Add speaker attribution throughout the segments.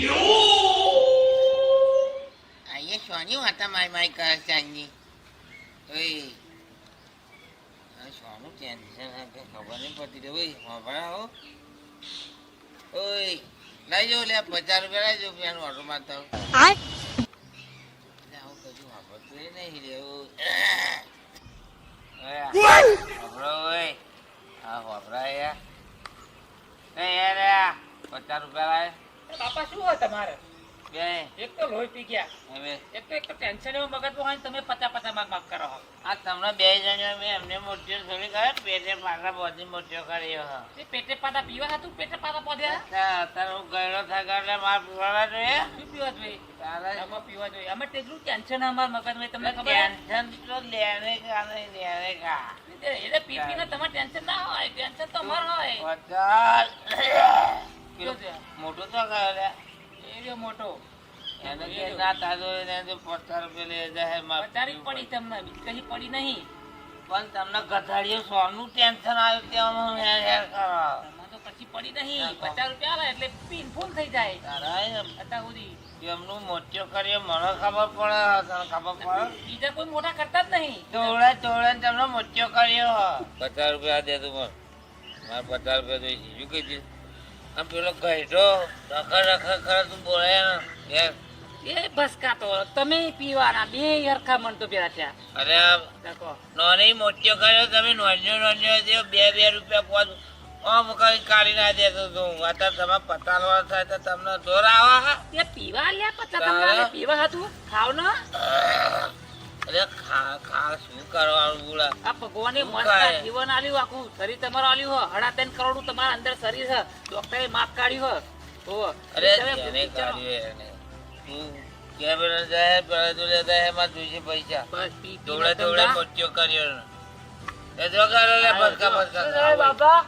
Speaker 1: ये सोनी आता माई कर चाहिए सोनू टेंशन है खबर नहीं पड़ती रे भाई बड़ा हो ओए लाई जो ले 50 रुपया लाई जो पियानो ऑर्डर मारता हूँ आओ कभी खबर तो ये नहीं रे वो खबर ओए हाँ खबर है यार नहीं यार 50 रुपया लाए
Speaker 2: બાપા શું હોય તમારે
Speaker 1: બે
Speaker 2: એક તો લોહી પી ગયા
Speaker 1: હવે
Speaker 2: એક તો ટેન્શન એવું મગજમાં હોય ને તમે પચા માગ કરો
Speaker 1: આ તમને બે જણ્યો મેં એમને મોટીઓ થોડી કરે પેટે પાટા બધી મોટીઓ કર્યો હા
Speaker 2: એ પેટે પાટા પીવા હતું પેટે પાટા પોધ્યા
Speaker 1: અત્યારે હું ગયેલો થાય એટલે માર પીવાના જોઈએ
Speaker 2: શું પીવા જોઈએ
Speaker 1: તારા
Speaker 2: આમાં પીવા જોઈએ અમે તેટલું ટેન્શન અમાર મગજમાં તમને ખબર
Speaker 1: ટેન્શન તો લેને કા નહીં લેને કા
Speaker 2: એટલે પીને તમારે ટેન્શન ના હોય ટેન્શન તો અમાર હોય
Speaker 1: મોટું તો કરે
Speaker 2: એ મોટો
Speaker 1: એને કે ના તાજો એને તો 50 રૂપિયા લઈ જાય
Speaker 2: તારીખ પડી તમને કઈ પડી નહીં
Speaker 1: પણ તમને ગધાડીઓ સોનું ટેન્શન આવ્યું ત્યાં હેર કરો
Speaker 2: એમાં તો પછી પડી નહીં 50 રૂપિયા આવે એટલે પીન ફૂલ થઈ જાય
Speaker 1: તારા
Speaker 2: અત્યાર સુધી
Speaker 1: એમનું મોટો કર્યો મને ખબર પડે ખબર પડે
Speaker 2: બીજા કોઈ મોટા કરતા જ નહીં
Speaker 1: દોડે તમને મોટો કર્યો 50 રૂપિયા દે તું મારે 50 રૂપિયા દઈશું શું કહી દઈશ આમ પેલો ગઈઢો રખા ખરા તું બોલે ને
Speaker 2: એ બસકા તો તમે પીવાના બે હરખા મન તો પેલા ત્યાં
Speaker 1: અરે
Speaker 2: દેખો
Speaker 1: નોની મોટો કર્યો તમે નોન્યો દે 2 રૂપિયા પોત આમ કઈ કાઢી ના દેતો તું અત્યારે તમે પતાલવા થાય તો તમને જોર આવા
Speaker 2: એ પીવા લ્યા પતા તમારે પીવા હતું ખાવ ને
Speaker 1: અરે ખા શું કરવાનું બોલા
Speaker 2: આ ભગવાને મસ્ત જીવન આલ્યું આખું શરીર તમારું આલ્યું હો 3.5 કરોડ તમારા અંદર શરીર છે ડોક્ટરે માપ કાઢ્યું હો
Speaker 1: અરે એને કાઢ્યું એને તું કે બેન જાય પેલા તો લેતા હે માં જોઈશે પૈસા
Speaker 2: બસ પી
Speaker 1: દોડે મોટો કર્યો એ જો કરે લે બસકા
Speaker 2: બાબા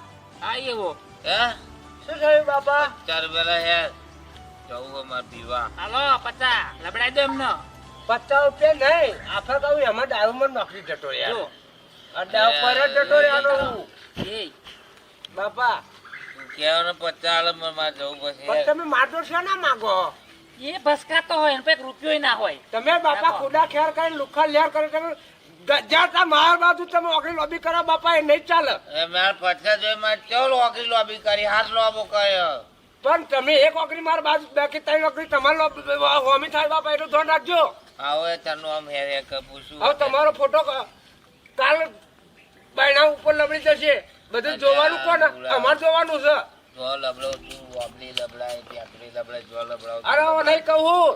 Speaker 2: આ એવો
Speaker 1: હે
Speaker 2: શું થયું બાબા
Speaker 1: ચાર બેલા હે જવું માર પીવા
Speaker 2: હાલો 50 લબડાઈ દો એમને
Speaker 3: 50 રૂપિયા નહીં આફા કહું એમાં ડાયમંડ નોકરી જતો યાર
Speaker 2: જો
Speaker 3: અડ્ડા ઉપર જ જતો રહ્યાનો
Speaker 2: એ
Speaker 3: બાપા
Speaker 1: કેવાનો 50 માં જવું
Speaker 3: પણ
Speaker 1: પછી
Speaker 3: તમે માટો છો ના માગો
Speaker 2: એ બસકાતો હોય ને રૂપિયો ના હોય
Speaker 3: તમે બાપા ખુદા ખેર કરીને લુખા લેર કરીને ગજાતા માર બાજુ તમે ઓગળી લોબી કરો બાપા એ નહીં ચાલે
Speaker 1: એ માર 50 જોઈ માં ચોલ ઓગળી લોબી કરી હાથ લોબો કર્યો
Speaker 3: પણ તમે એક ઓગળી માર બાજુ બાકી 3 ઓગળી તમાર હોમી થાય બાપા એટલું ધ્યાન રાખજો
Speaker 1: આવો તનું આમ હેરે કે પૂછું
Speaker 3: હવે તમારો ફોટો કાલ બૈણા ઉપર લબડી જશે બધું જોવાનું કોણ અમાર જોવાનું છે
Speaker 1: જો લબડો તું ઓબલી લબડાય ત્યાંતરી લબડાય જો લબડાવ
Speaker 3: અરે હવે નહીં કહું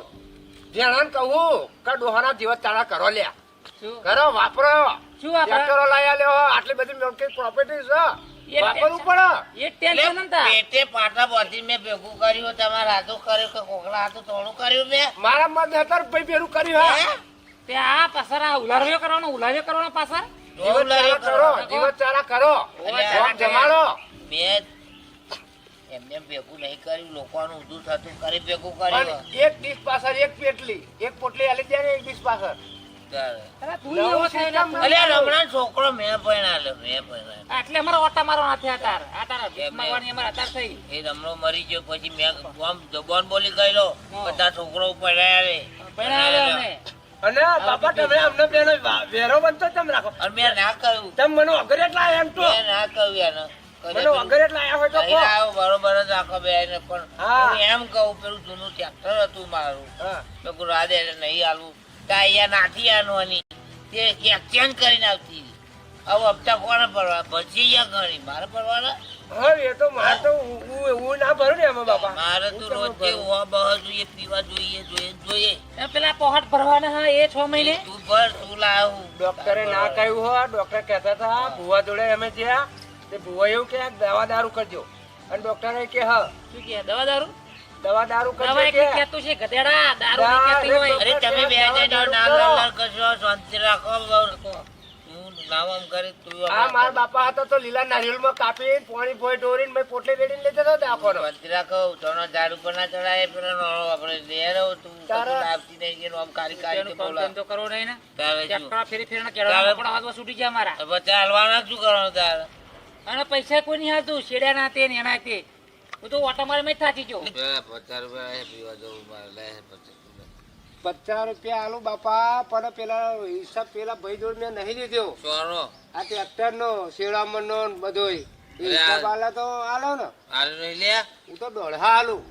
Speaker 3: જેણાને કહું કે ડોહાના જીવત તાળા કરો લ્યા
Speaker 2: શું
Speaker 3: કરો વાપરો
Speaker 2: શું વાપરો?
Speaker 3: ટ્રેક્ટરો લાયા લ્યો આટલી બધી મિલકત પ્રોપર્ટી છે
Speaker 2: એ
Speaker 3: વાપરવું પડે
Speaker 2: એ ટેન્શન નતા
Speaker 1: પેટે પાટા બધી મેં ભેગું કર્યું તમારા હાથો કર્યું કે કોકલા હાથો થોડું કર્યું મેં
Speaker 3: મારા મત હેતર ભાઈ ભેરું કર્યું હા
Speaker 2: તે આ પાછળ આ ઉલાર્યો કરવાનો પાછળ
Speaker 3: જીવત ચારા કરો જીવત ચારા કરો
Speaker 1: અલ્યા,
Speaker 3: જમાડો
Speaker 1: મેં એમને ભેગું નહીં કર્યું લોકોનું ઊંધું થતું કરી ભેગું
Speaker 3: પણ
Speaker 1: કર્યું
Speaker 3: એક ડીશ પાછળ એક પેટલી એક પોટલી આલી દે ને એક ડીશ પાછળ
Speaker 1: ત્યારે.
Speaker 2: અરે તું એવો છે ને તું.
Speaker 1: અલ્યા હમણાં છોકરો મેં પરણાવ્યો
Speaker 2: એટલે અમારા ઓટા મારવાના થયા આ તારા ભીખ માંગવાની અમારા અતાર થઈ
Speaker 1: એ રમણો મરી ગયો પછી મેં આમ જબાન બોલી ગયેલો બધા છોકરો પડ્યા રે
Speaker 2: પરણાવ્યો અમે
Speaker 3: અને બાપા તમે અમને બેનો વેરો બનતો તમે રાખો
Speaker 1: અને મેં ના કહ્યું
Speaker 3: તમે મને વગર એટલા આયા એમ તો
Speaker 1: મેં ના કહ્યું એને
Speaker 3: મને વગર એટલા આયા હોય તો
Speaker 1: નહીં
Speaker 3: કહો.
Speaker 1: આવ્યો બરોબર જ આખો બે પણ
Speaker 3: હા.
Speaker 1: હું એમ કહું પેલું જૂનું ટ્રેક્ટર હતું મારું
Speaker 3: હા.
Speaker 1: તો રાધે નહીં આલું તો અહીંયા નાથી આનવાની તે એક્સચેન્જ કરીને આવતી હવે હપ્તા કોને ભરવા પછી અહીંયા ઘણી મારે ભરવાના
Speaker 3: હા એ તો મારે તો હું ના ભરું ને એમાં બાપા
Speaker 1: મારે તો રોજ હોવા બહા જોઈએ પીવા જોઈએ
Speaker 2: એ પેલા પહોટ ભરવાના હા એ 6 મહિને
Speaker 1: તું ભર તું લાવ
Speaker 3: ડોક્ટરે ના કહ્યું હોય ડોક્ટર કહેતા હતા ભુવા જોડે અમે જ્યાં તે ભુવા એવું કે દવા દારૂ કરજો અને ડોક્ટરે કે હા
Speaker 2: શું કે દવા દારૂ
Speaker 3: દવા દારૂ
Speaker 2: દવા
Speaker 3: કરજો
Speaker 2: એક
Speaker 3: કે
Speaker 2: કહેતું છે ગધેડા દારૂ નહીં કહેતી હોય
Speaker 1: અરે તમે બે જણા ના કરશો શાંતિ રાખો હું નામ આમ કરી તું
Speaker 3: આ મારા બાપા હતા તો લીલા નારિયેળમાં કાપી પાણી ભોય ઢોરીને મેં પોટલી રેડીને લઈ જતો દાખવાનો
Speaker 1: શાંતિ રાખો તનો ઝાડ ઉપર ના ચડાય પેલો નાનો આપણે લે રહો તું
Speaker 3: તારા-
Speaker 1: લાવતી નહીં કે આમ કારી કારી
Speaker 2: તેનું
Speaker 1: કે
Speaker 2: કામ
Speaker 1: બોલા
Speaker 2: ધંધો કરવો નહીં ને
Speaker 1: તારે શું?
Speaker 2: ટ્રેક્ટર ફેરી કેળવવા આપણા હાથમાં છૂટી ગયા મારા
Speaker 1: પછી હાલવાના શું કરવાનું તારે
Speaker 2: અને પૈસા કોઈ નહીં હાલતું શેડ્યા ના તે ને એના તે હું તો ઓટા મારે મેં થાકી ગયો.
Speaker 1: પેલા 50 રૂપિયા લાય, પીવા જવું મારે લાય 50 રૂપિયા.
Speaker 3: 50 રૂપિયા આલો બાપા, પણ પેલા હિસાબ પેલા ભાઈ જોડે મેં નહીં લીધો.
Speaker 1: સોનો
Speaker 3: આ ટ્રેક્ટરનો, શેડામણનો ને બધોય. એ હિસાબ આલે તો આલો ને.
Speaker 1: આલુ નહીં લે.
Speaker 3: હું તો દોઢા આલું.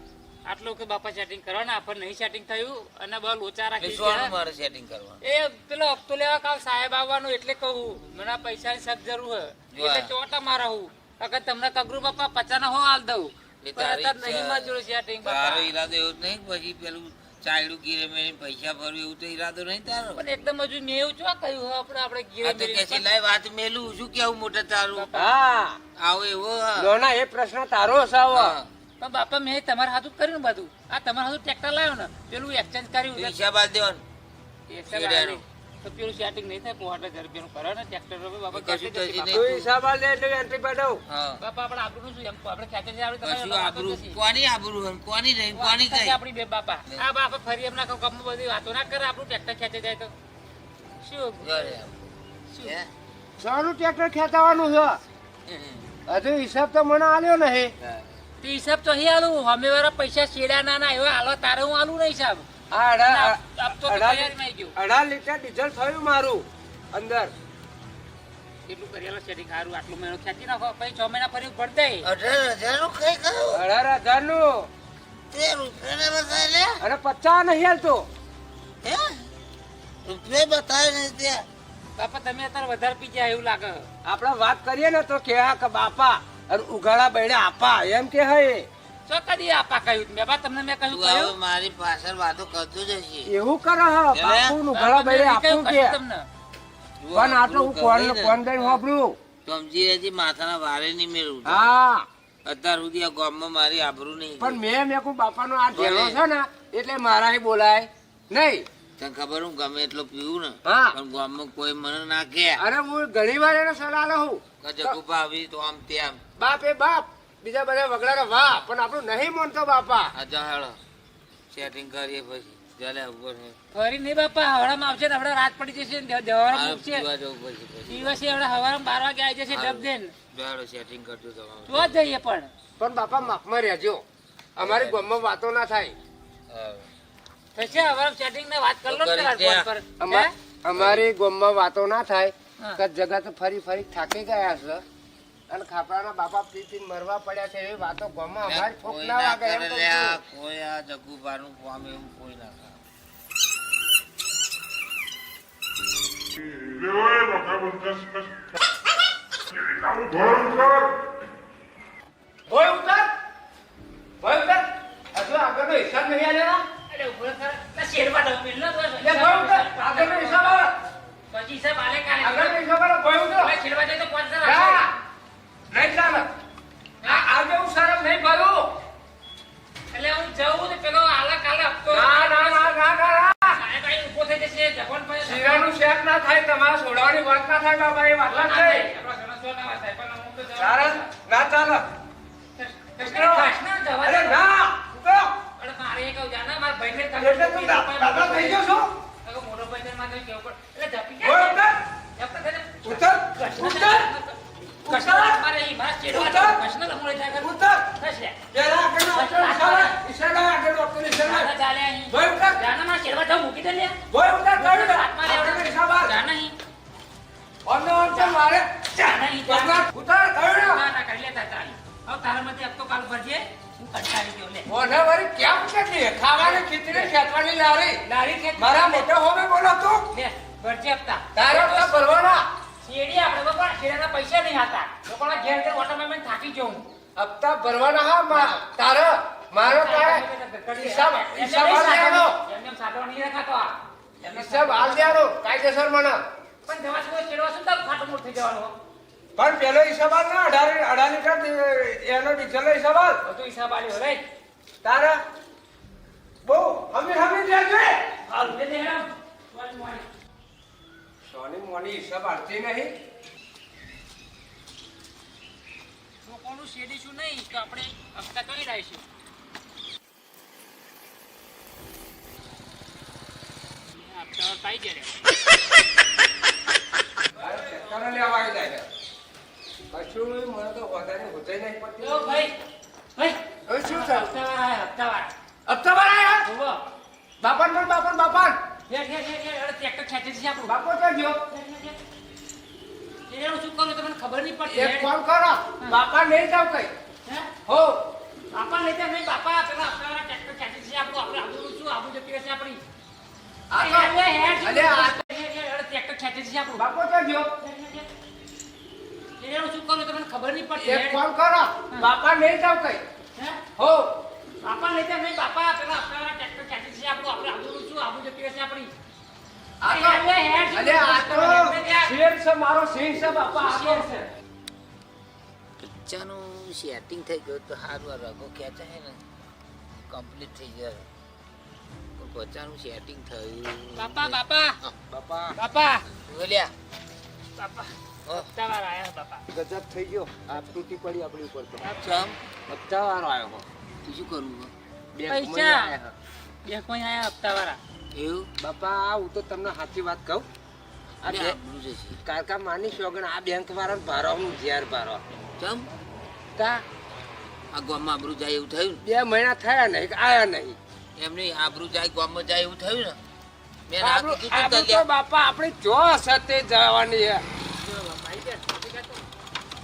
Speaker 2: આટલું કે બાપા સેટિંગ કરવાના આપણને નહીં સેટિંગ થયું અને બહુ લોચા રાખી
Speaker 1: સોનું
Speaker 2: દીધા.
Speaker 1: મારે સેટિંગ કરવાનું.
Speaker 2: એ પેલો હપ્તો લેવા કાલ સાહેબ આવવાનું એટલે કહું મને આ પૈસાની સખ્ત જરૂર હે એટલે ચોટા મારા હું અગર તમને કગરું બાપા 50 ના હો હાલ દઉં
Speaker 1: એ
Speaker 2: પણ
Speaker 1: તારી
Speaker 2: અત્યારે નહીં માર જોડે સેટિંગ
Speaker 1: તારો
Speaker 2: બાપા.
Speaker 1: ઈરાદો એવો જ નહીં કે પછી પેલું ચાયડું ગીરે મેળીને પૈસા ભરવું એવું તો ઈરાદો નહીં તારો.
Speaker 2: પણ એકદમ હજુ મેં એવું ચો કહ્યું હે આપણે ગીરે
Speaker 1: આ તો કે છે લાય વાત મેલું શું કેવું મોટા તારું.
Speaker 3: હા,
Speaker 1: આવો એવો હા.
Speaker 3: લોના એ પ્રશ્ન તારો સાવ.
Speaker 1: હા.
Speaker 2: પણ બાપા મેં તમારા હાથું કર્યું ને બધું આ તમારા હાથું ટ્રેક્ટર લાવ્યો ને પેલું એક્સચેન્જ કર્યું
Speaker 1: હિસાબ આલ દેવાનો.
Speaker 2: એટલે તો પેલું સેટિંગ નહીં થાય 5000 રૂપિયાનું કરે ને ટ્રેક્ટર બાપા
Speaker 1: કશું
Speaker 2: ખેંચી જશે
Speaker 1: થશે
Speaker 2: બાપા.
Speaker 3: તું હિસાબ આલ દે એટલે એન્ટ્રી પાડવ.
Speaker 1: હા.
Speaker 2: બાપા આપણે આબરૂનું શું એમ આપણે ખેંચી જાય આપણે
Speaker 1: કશું
Speaker 2: તમારે
Speaker 1: આબરૂ
Speaker 2: વાતો
Speaker 1: કોની આબરૂ હે, કોની રહી કોની
Speaker 2: થશે
Speaker 1: કઈ.
Speaker 2: આપણી બે બાપા આ બાપા ફરી એમના ગમમાં બધી વાતો ના કરે આપણું ટ્રેક્ટર ખેંચી જાય તો શું
Speaker 1: ઘરે આવ.
Speaker 2: શું?
Speaker 1: હે?
Speaker 3: શાનું ટ્રેક્ટર ખેંચાવાનું છે? હજુ હિસાબ તો મને આલ્યો નહીં.
Speaker 1: હા.
Speaker 2: તે હિસાબ તો અહીં આલું અમે વાળા પૈસા શેડા ના એવા હાલો તારે હું આલું નહીં હિસાબ
Speaker 3: આ
Speaker 2: આપ તો તૈયારી માં ગયું
Speaker 3: 18 લીટર ડીઝલ થયું મારું અંદર.
Speaker 2: એટલું કરેલો સેટિંગ સારું આટલું મહિનો ખેંચી નાખો પછી 6 મહિના ફરી ભર દે
Speaker 1: 18,000 નું કઈ કહ્યું?
Speaker 3: 18,000 નું
Speaker 1: 13 રૂપિયાને બતાય લે.
Speaker 3: અને 50 નહીં હાલતો.
Speaker 1: હે? રૂપિયા બતાય નહીં ત્યાં.
Speaker 2: બાપા તમે અત્યારે વધારે પી જાય એવું લાગે
Speaker 3: આપણે વાત કરીએ ને તો કે બાપા અને ઉઘાડા બૈડા આપા એમ કે હે.
Speaker 2: તો કદી આપા કહ્યું મેં બા તમને મેં કહ્યું
Speaker 1: તું હવે
Speaker 2: કહ્યું
Speaker 1: મારી પાછળ વાતો કરતો જ હશે.
Speaker 3: એવું કરે હ બાપુ નું ઉઘાડા બૈડા આપું કે.
Speaker 2: તમને
Speaker 3: પણ આટલું હું કોણ દઈને વાપર્યું.
Speaker 1: તો સમજી રહેતી માથાના વારે નહીં મેળવું.
Speaker 3: હા,
Speaker 1: અત્યાર સુધી આ ગામમાં મારી આબરૂ નહીં.
Speaker 3: પણ મેં કહું બાપાનો આ ઢેલો છે ને એટલે મારા બોલાય નહીં.
Speaker 1: તને ખબર હું ગમે એટલો પીવું ને
Speaker 3: હા.
Speaker 1: પણ ગામમાં કોઈ મને ના કહે
Speaker 3: અરે હું ઘણી વાર એને સલાહ લઉં.
Speaker 1: કે જગુભા આવી તો આમ તેમ.
Speaker 3: બાપ એ બાપ, બીજા બધા વગડારે વાહ, પણ આપણું નહીં માનતો બાપા.
Speaker 1: આ જહાડો સેટિંગ કરીએ પછી ચાલે ઉપર છે.
Speaker 2: ફરી નહીં બાપા હવાડામાં આવશે ને હમણાં રાત પડી જશે ને દેવાળા
Speaker 1: મારે
Speaker 2: મૂકશે
Speaker 1: પીવા જવું પછી
Speaker 2: દિવસે હમણાં હવારમાં 12 વાગે આવી જશે ડબ દેન
Speaker 1: જહાડો સેટિંગ કરજો તમારું.
Speaker 2: તો જ જઈએ પણ
Speaker 3: પણ બાપા માફમાં રહેજો, અમારી ગામમાં વાતો ના થાય.
Speaker 1: હા.
Speaker 2: થશે હવારમાં સેટિંગ ને વાત કરી લો ને
Speaker 1: કરી
Speaker 2: પેલા
Speaker 1: ત્યાં.
Speaker 2: ફોન પર
Speaker 3: અમા- અમારી ગામમાં વાતો ના થાય.
Speaker 2: હા.
Speaker 3: કે જગા તો ફરી ફરી થાકી ગયા છે અને ખાપરાના બાપા પી પીને મરવા પડ્યા છે એવી વાતો ગામમાં અમારી ફોક
Speaker 1: કોઈ
Speaker 3: ના
Speaker 1: ના
Speaker 3: વાગે એમ
Speaker 1: કરે
Speaker 3: કહું
Speaker 1: લે આ,
Speaker 3: છું.
Speaker 1: કોઈ આ જગુભાનું કામ એવું કોઈ ના કરે.
Speaker 3: ભોય ઉતાર, ભોય ઉતાર. હજુ આગળનો હિસાબ નહીં આલેલા?
Speaker 2: અરે ઉભો કર ના શેરવા દઉં મિલ ના
Speaker 3: લે ભોય ઉતાર, આગળનો હિસાબ આલે.
Speaker 2: પછી સાહેબ આલે કાલે
Speaker 3: આગળનો હિસાબ આલે, ભોય ઉતાર.
Speaker 2: હવે શેરવા જાય તો 5000
Speaker 3: ના,
Speaker 2: આપશે
Speaker 3: નહીં ચાલે. આજે હું શરમ નહીં ભરું.
Speaker 2: એટલે હું જઉં ને પેલો આલે કાલે હપ્તો
Speaker 3: ના ના ના ના ના.
Speaker 2: સાહેબ આઈ ઊભો થઈ જશે જગવાન ભાઈ
Speaker 3: શીરાનું શેક ના થાય, તમારા છોડવાની વાત ના થાય બાબા, એ વાત ના થાય.
Speaker 2: આપણા ઘણા સો ના વાત થાય પણ હું તો જવાબ
Speaker 3: ચાલે? ના ચાલે. અરે ના, ઉભો.
Speaker 2: મારે એ કહું જાના મારા ભાઈને
Speaker 3: એટલે તું દાદા થઈ ગયો છો?
Speaker 2: મોટો ભાઈ માં તો કેવું પડે એટલે જપી
Speaker 3: ભોય
Speaker 2: જાય
Speaker 3: ઉતાર,
Speaker 2: જપતા
Speaker 3: ઉતાર, ઉતાર.
Speaker 2: કશું મારે ઈ મારા ચેડવા પ્રશ્ન લમોડે જાય
Speaker 3: ઉતાર.
Speaker 2: કશે
Speaker 3: પેલા આગળનો ઈશારા, ઈશારા, આગળનો ડોક્ટર ઈશારા.
Speaker 2: જાના ચાલે અહીં
Speaker 3: ભોય ઉતાર.
Speaker 2: જાના મારા ચેડવા જાવ મૂકી દે લે
Speaker 3: ભોય ઉતાર, કાઢી દે.
Speaker 2: હાથમાં
Speaker 3: આગળનો
Speaker 2: લેવડે
Speaker 3: હિસાબ આલ.
Speaker 2: જાના અહીં
Speaker 3: ઓમનો ઓમ ચાલ મારે.
Speaker 2: જાના અહીં જાના
Speaker 3: ઉતાર, કાઢી દે.
Speaker 2: ના ના કરી લેતા ચાલી હવે તારા મતે અબ તો કાલ ભરજે હું કંટાળી ગયો લે
Speaker 3: મોઢા વાળી કેમ કેટલી? ખાવાની ખીચડી ખેંચવાની લારી.
Speaker 2: લારી ખેંચ
Speaker 3: મારા મોઢે હોમે બોલો તું.
Speaker 2: લે ભરજે હપ્તા
Speaker 3: તારે તો ભરવાના.
Speaker 2: શેડી આપણે બાપા શેડાના પૈસા નહીં હતા લોકોના ઘેર ઘેર ઓટોમેશન થાકી ગયો હું
Speaker 3: હપ્તા ભરવાના હા તારે. મારો તારે હિસાબ હિસાબ આલ દેવાનો.
Speaker 2: એમને સાટો નહીં રખાતો આ એમને
Speaker 3: હિસાબ આલ દેવાનો કાયદેસર મને.
Speaker 2: પણ જવા શું શેડવા શું તાર ખાટો મોટ થઈ જવાનો
Speaker 3: પણ પેલો હિસાબ આલ ના 18 લીટર એનો ડીઝલનો હિસાબ આલ.
Speaker 2: બધું હિસાબ આલ્યો રે
Speaker 3: તારે બહુ હમી દેજે.
Speaker 2: હાલ લે દે હેરામ વાલ મોણી
Speaker 3: સોની મોની હિસાબ આલતી નહીં.
Speaker 2: લોકોનું શેડી શું નહીં તો આપણે હપ્તા કરી રાખીશું હપ્તા પાઈ ગયા
Speaker 3: તારે ચક્કર લેવા આવી જાય છે. કશું મને તો વધારે હોતે નહીં પડતી.
Speaker 2: ઓ ભાઈ ભાઈ
Speaker 3: શું થયું
Speaker 2: હપ્તાવાળા.
Speaker 3: હપ્તાવાળા આયા
Speaker 2: ઉભો.
Speaker 3: બાપાન પણ બાપાન
Speaker 2: હેઠ, હેઠ, હેઠ, હેઠ. અરે, ટ્રેક્ટર ખેંચે છે આપણું.
Speaker 3: બાપો ક્યાં ગયો
Speaker 2: એ હું શું કરું તમને ખબર નહીં પડતી.
Speaker 3: એક ફોન કરો બાપા નહીં જાવ કઈ
Speaker 2: હે?
Speaker 3: હો
Speaker 2: બાપા લઈ જાય નહીં બાપા પેલા હપ્તાવાળા ટ્રેક્ટર ખેંચે છે આપણું. આપણે આબરૂ શું આબરૂ જતી રહેશે આપણી.
Speaker 3: આ તો
Speaker 2: હેઠ, હેઠ,
Speaker 3: અલે આ
Speaker 2: હેઠ, હેઠ, અરે, ટ્રેક્ટર ખેંચે છે આપણું.
Speaker 3: બાપો ક્યાં ગયો
Speaker 2: એ હું શું કરું તમને ખબર નહીં પડતી.
Speaker 3: એક ફોન કરો બાપા નહીં જાવ કઈ
Speaker 2: હે?
Speaker 3: હો
Speaker 2: બાપા લઈ જાય નહીં બાપા પેલા હપ્તાવાળા ટ્રેક્ટર ખેંચે છે આપણું. આપણે આબરૂ શું આબરૂ જતી રહેશે આપણી.
Speaker 3: આ તો અલે આ તો શેર છે મારો સિંહ છે બાપા આ તો
Speaker 1: પચાનું સેટિંગ થઈ ગયું તો સારું આ રગો ખેંચાય ને કમ્પ્લીટ થઈ જાય પણ પચાનું સેટિંગ થયું
Speaker 2: બાપા બાપા
Speaker 3: બાપા
Speaker 2: બાપા
Speaker 1: બોલ્યા
Speaker 2: બાપા
Speaker 1: હો
Speaker 2: હપ્તાવાળા આયા બાપા.
Speaker 3: ગજબ થઈ ગયો આ તૂટી પડી આપણી ઉપર તો
Speaker 1: ચમ
Speaker 3: હપ્તાવાળો આવ્યો હો
Speaker 1: તું શું કરવું હો?
Speaker 2: પૈસા. બેંકમાં આયા હપ્તાવાળા.
Speaker 1: એવું
Speaker 3: બાપા હું તો તમને સાચી વાત કહું આ
Speaker 1: અરે
Speaker 3: બે
Speaker 1: આબરૂ જશે
Speaker 3: કાકા માની શોગન આ બેંક વાળા ભારાનું ઝેર ભારો
Speaker 1: ચમ
Speaker 3: કા
Speaker 1: આ ગામમાં આબરૂ જાય એવું થયું
Speaker 3: 2 મહિના થયા નહીં આયા નહીં
Speaker 1: ને એમ નહીં આબરૂ જાય ગામમાં જાય એવું થયું ને મેં ના
Speaker 3: આપણું
Speaker 1: કીધું તું
Speaker 3: આપણું તો
Speaker 1: તલ્યા.
Speaker 3: બાપા આપણી જો સતે જવાની છે
Speaker 2: જો બાપા, આઈ ગયા. નથી ખાતો?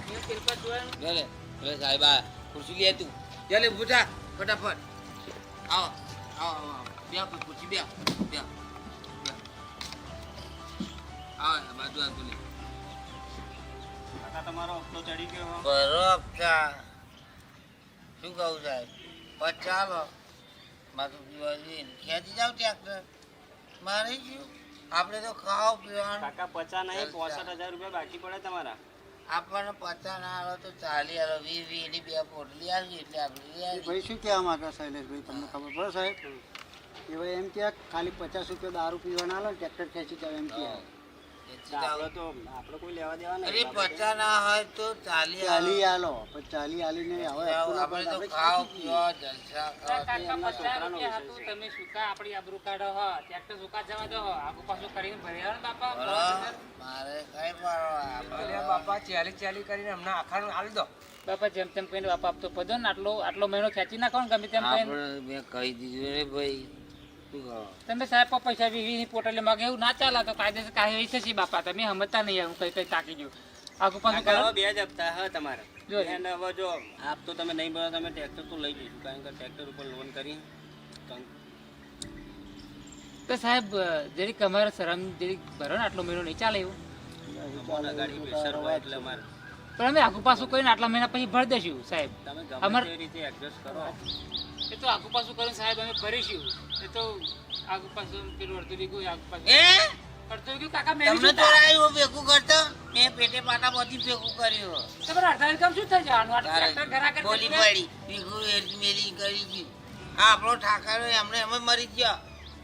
Speaker 2: અહીંયા તેલ પર જોવાનું.
Speaker 1: લે લે લે સાહેબ આ ખુરશી લે તું ચાલે બુટા ફટાફટ આવો આવો આવો બે ખુરશી બે બે બે આવો આ બાજુ આ તું લે
Speaker 2: તમારો હપ્તો ચડી ગયો.
Speaker 1: બરોબર શું કહું સાહેબ પણ ચાલો માથું પીવા જઈને ખેંચી જાવ ટ્રેક્ટર મારે શું આપણે તો ખાવા પીવાનું
Speaker 4: કાકા 50 નહીં 65,000 રૂપિયા બાકી પડે તમારા.
Speaker 1: આપણને 50 ના આવે તો 40 આવે 20 ની બે પોટલી આવી એટલે આપણે લઈ આવીએ.
Speaker 5: ભાઈ શું કહેવા માંગે શૈલેષભાઈ તમને ખબર પડે સાહેબ એ ભાઈ એમ કે ખાલી 50 રૂપિયા દારૂ પીવાના આલો ને ટ્રેક્ટર ખેંચી જાવ એમ કે
Speaker 1: એથી તો
Speaker 4: આપણે તો આપણે કોઈ લેવા દેવા
Speaker 1: અરે
Speaker 4: નહીં.
Speaker 1: 50 ના હોય તો 40
Speaker 5: ચાલી આલો પણ ચાલી આલીને હવે
Speaker 1: આપણે તો ખાવા પીવા જલસા કરવા
Speaker 2: કાકા 50 રૂપિયા હતું. તમે સુકા આપણી આબરૂ કાઢો હો. ટ્રેક્ટર સુકા જવા દો હો. આગુ પાછું કરીને ભર્યા ને બાપા.
Speaker 1: બરોબર મારે કઈ પરવા
Speaker 3: અરે બાપા ચાલી કરીને હમણાં આખાનું આલી દો
Speaker 2: બાપા જેમ તેમ કહીને બાપા આપતો પધો ને આટલો મહિનો ખેંચી નાખો ને ગમે તેમ કહીને.
Speaker 1: આપણે મેં કહી દીધું રે ભાઈ શું કહો
Speaker 2: તમે સાહેબ પર પૈસા 20 ની પોટલે માગે એવું ના ચાલે તો કાયદેસર કાંઈ થશે બાપા. તમે સમજતા નહીં હું કઈ તાકી ગયું આગુ પાછું
Speaker 4: કાકા
Speaker 2: કરો.
Speaker 4: હવે 2 જ હપ્તા હા તમારા.
Speaker 2: જો.
Speaker 4: અને હવે જો આપ તો તમે નહીં ભરો તમે ટ્રેક્ટર તો લઈ જઈશું કારણ કે ટ્રેક્ટર ઉપર લોન કરી
Speaker 2: તો સાહેબ જરીક અમારે શરમ જરીક ભરો ને આટલો મહિનો નહીં ચાલે એવું.
Speaker 4: અમારા ગાડી પ્રેશર હોય એટલે અમારે
Speaker 2: પણ અમે આગુ પાછું કરીને આટલા મહિના પછી ભરી દઈશું સાહેબ.
Speaker 4: તમે
Speaker 2: અમાર-
Speaker 4: ગમે તે રીતે એડજસ્ટ કરો.
Speaker 2: એ તો આગુ પાછું કરીને સાહેબ અમે ભરીશું. એ તો આગુ પાછું પેલું અડધું વીઘું આગુ પાછું
Speaker 1: એ
Speaker 2: અડધું વીઘું કાકા મેં
Speaker 1: તમને તો આવ્યું ભેગું કરતો મેં પેટે પાટા બધી ભેગું કર્યું
Speaker 2: તમારે અડધા વીઘામાં શું થઈ જવાનું? આ
Speaker 1: તારે
Speaker 2: ટ્રેક્ટર ઘરા કરી
Speaker 1: બોલી
Speaker 2: દીધું.
Speaker 1: પડી ભેગું મેલી કરી ગયું આ આપણો ઠાકારો એમને એમ જ મરી ગયો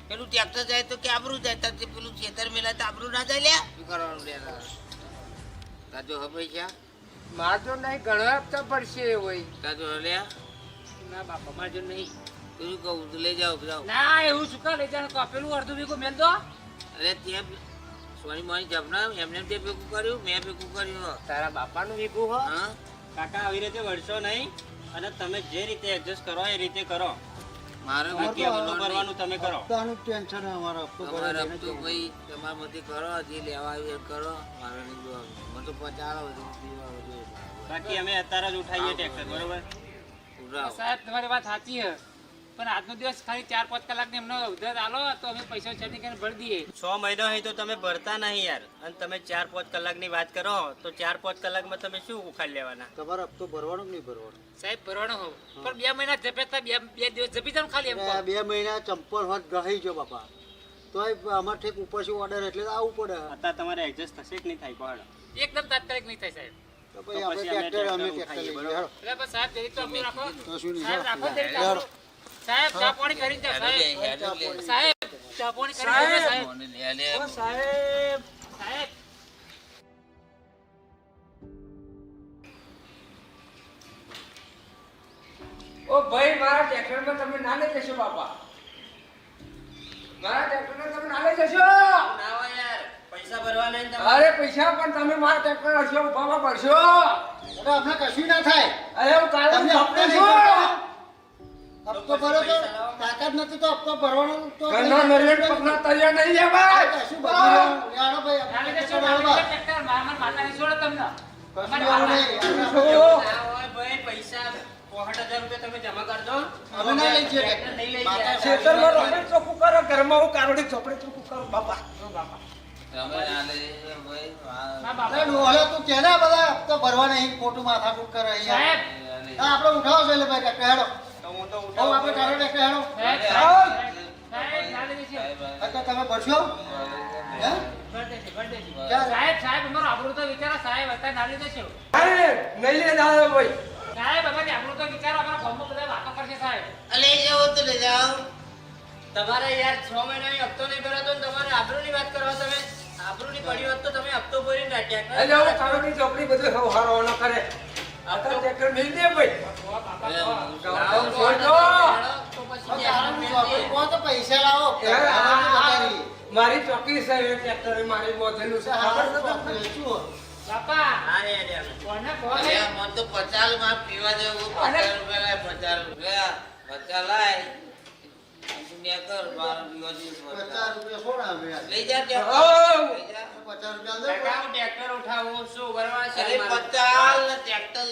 Speaker 1: પેલું ટ્રેક્ટર જાય તો કે આબરું જાય તાર પેલું ખેતર મેલા તો આબરું ના જાય લ્યા શું કરવાનું લે તાજો હવે પૈસા
Speaker 3: માર તો નહીં ઘણા હપ્તા પડશે હોય
Speaker 1: તાજો લ્યા
Speaker 2: ના બાપા મારે જો નહીં.
Speaker 1: તું શું કહું તું લઈ જાઓ જાઓ
Speaker 2: ના એવું શું કા લઈ જવાનું? પેલું અડધું વીઘું મેલ દો.
Speaker 1: અરે ત્યાં સોની મોની જમના એમને તે ભેગું કર્યું મેં ભેગું કર્યું
Speaker 3: તારા બાપાનું વીઘું હો
Speaker 1: હા
Speaker 4: કાકા આવી રીતે વળશો નહીં અને તમે જે રીતે એડજસ્ટ કરો એ રીતે કરો.
Speaker 1: મારે
Speaker 4: બાકી હપ્તો ભરવાનું તમે કરો.
Speaker 5: હપ્તાનું ટેન્શન અમારો હપ્તો
Speaker 1: તમારે
Speaker 5: ભરાઈ
Speaker 1: હપ્તો ભાઈ તમારા માંથી કરો જે લેવા આવ્યું એ કરો મારે નહીં જોવાનું મને તો પચાસ બધું પીવા બધું
Speaker 4: બાકી અમે અત્યારે જ ઉઠાઈએ ટ્રેક્ટર બરોબર.
Speaker 1: ઉડાવો
Speaker 2: સાહેબ તમારી વાત સાચી છે પણ આજનો દિવસ ખાલી 4-5 કલાકની એમનો ઉધાર આલો તો અમે પૈસા ચેન્જ કરીને ભરી દઈએ.
Speaker 4: 6 મહિનો હોય તો તમે ભરતા નહીં યાર અને તમે 4-5 કલાકની વાત કરો તો 4-5 કલાકમાં તમે શું ઉખાડ લેવાના?
Speaker 5: તમારો હપ્તો ભરવાનો કે નહીં ભરવાનો
Speaker 2: સાહેબ ભરવાનો હોવ પણ 2 મહિના જપેતા 2 દિવસ જપી જાવ ખાલી એમ કહો.
Speaker 5: આ 2 મહિના ચંપલ હોત ગહી જો બાપા તોય અમારે ઠેક ઉપરથી ઓર્ડર એટલે તો આવવું પડે
Speaker 4: અત્યારે તમારે એડજસ્ટ થશે કે નહીં થાય કોણ?
Speaker 2: એકદમ તાત્કાલિક નહીં થાય સાહેબ.
Speaker 5: તો પછી
Speaker 4: તો પછી
Speaker 5: આપણે
Speaker 4: અમે
Speaker 5: ટ્રેક્ટર
Speaker 4: ટ્રેક્ટર
Speaker 5: લઈ જઈએ હેડો.
Speaker 2: એટલે બસ સાહેબ જરીક તો આપણું રાખો.
Speaker 5: તો શું નહીં
Speaker 2: સાહેબ રાખો જરીક
Speaker 5: હેડો.
Speaker 2: આપણું. સાહેબ ચા પાણી કરી જાઓ સાહેબ. સાહેબ ચા પાણી કરી જાઓ સાહેબ.
Speaker 3: ઓ સાહેબ
Speaker 2: સાહેબ
Speaker 3: ઓ ભાઈ મારા ટ્રેક્ટરમાં તમે ના લઈ જશો બાપા મારા ટ્રેક્ટરમાં તમે ના લઈ જશો
Speaker 4: પૈસા ભરવા નહીં
Speaker 3: અરે પૈસા પણ તમે મારા ટ્રેક્ટર હશો ઉભામાં ભરશો
Speaker 5: એટલે અમને કશું ના થાય
Speaker 3: અરે હું કાલે
Speaker 5: તમને
Speaker 3: સપને
Speaker 5: હપ્તા નહીં
Speaker 3: છું
Speaker 5: ભરવા. હપ્તો ભરો તો તાકાત નથી તો હપ્તો ભરવાનો તો
Speaker 3: ઘરના નરિયળ પગના તળિયા નહીં લેવાય.
Speaker 5: કશું બધું લેવાનો ભાઈ
Speaker 2: નાલી
Speaker 5: આપણે
Speaker 2: દેશો,
Speaker 5: તો
Speaker 2: નાલી
Speaker 5: બરાબર.
Speaker 2: દેશો ટ્રેક્ટર. મારા માતાની છોડો તમને.
Speaker 5: કશું લેવાનું નહીં.
Speaker 4: ના હોય ભાઈ, પૈસા 65,000 રૂપિયા તમે જમા કરજો.
Speaker 5: અમે ના લઈ જઈએ
Speaker 4: ટ્રેક્ટર નહીં લઈ
Speaker 5: માતા
Speaker 4: જાય.
Speaker 3: ખેતરમાં રમણી ચોખ્ખું કરો, ઘરમાં હું કારોડી ચોપડી ચોખ્ખું કરું બાપા.
Speaker 1: તમે ના લઈ જજો ભાઈ.
Speaker 2: ના બાપા.
Speaker 5: અરે ડોહલે તું કે ને બધા હપ્તો ભરવા નહીં ખોટું માથાકૂટ કરે અહીંયા
Speaker 2: સાહેબ,
Speaker 5: હા, આપણે ઉઠાવો છો એટલે ભાઈ ટ્રેક્ટર હેડો
Speaker 4: તો હું તો
Speaker 5: હવે આપણે તારો ટ્રેક્ટર હેડો
Speaker 2: સાહેબ,
Speaker 3: સાહેબ.
Speaker 2: સાહેબ, નાલી દેશો.
Speaker 5: અત્યારે તમે ભરશો હે
Speaker 2: ભર દેશો, ભર દેશો.
Speaker 5: ક્યારે?
Speaker 2: સાહેબ, અમારો આબરૂ તો વિચારો. સાહેબ, અત્યારે નાલી દેશો.
Speaker 3: અરે, નહીં લે દાદા ભાઈ.
Speaker 2: સાહેબ, અમારી આબરૂ તો વિચારો. અમારા ગામમાં બધા વાતો કરશે, સાહેબ.
Speaker 1: લઈ જાઓ તો લઈ જાઓ.
Speaker 4: તમારે યાર 6 મહિનાની હપ્તો નહીં ભરાતો ને તમારે આબરૂની વાત કરો તમે. આબરૂની પડી હોત તો તમે હપ્તો ભરી નાખ્યા.
Speaker 3: એટલે હું કારોડી ચોપડી બધું હવારવાનો કરે. આ તો ટ્રેક્ટર મિલ દે ભાઈ.
Speaker 4: લાવો,
Speaker 3: છોડ દો.
Speaker 4: તો પછી
Speaker 5: હવે તારે હું ચોપડી કહો તો પૈસા લાવો
Speaker 3: યાર,
Speaker 5: આમાંથી બતાવી.
Speaker 3: મારી ચોકી છે એ ટ્રેક્ટર મારી બોધેલું છે.
Speaker 5: હાથ
Speaker 3: ખબર
Speaker 5: તો
Speaker 3: છે તમને?
Speaker 5: શું?
Speaker 2: બાપા,
Speaker 4: હા રે રે.
Speaker 2: કોને કહો
Speaker 1: અરે
Speaker 2: ને?
Speaker 1: મને તો 50 માં પીવા જેવું 50 રૂપિયા લાય 50 રૂપિયા 50 લાય દુનિયા કર 12 પીવા જેવું
Speaker 5: 50 રૂપિયા છોડ આવે યાર.
Speaker 1: લઈ જા ત્યાં.
Speaker 3: ઓ!
Speaker 1: લઈ જા.
Speaker 5: 50 રૂપિયા
Speaker 4: કાકા, હું ટ્રેક્ટર ઉઠાવું શું કરવા છે
Speaker 1: અરે 50 ને ટ્રેક્ટર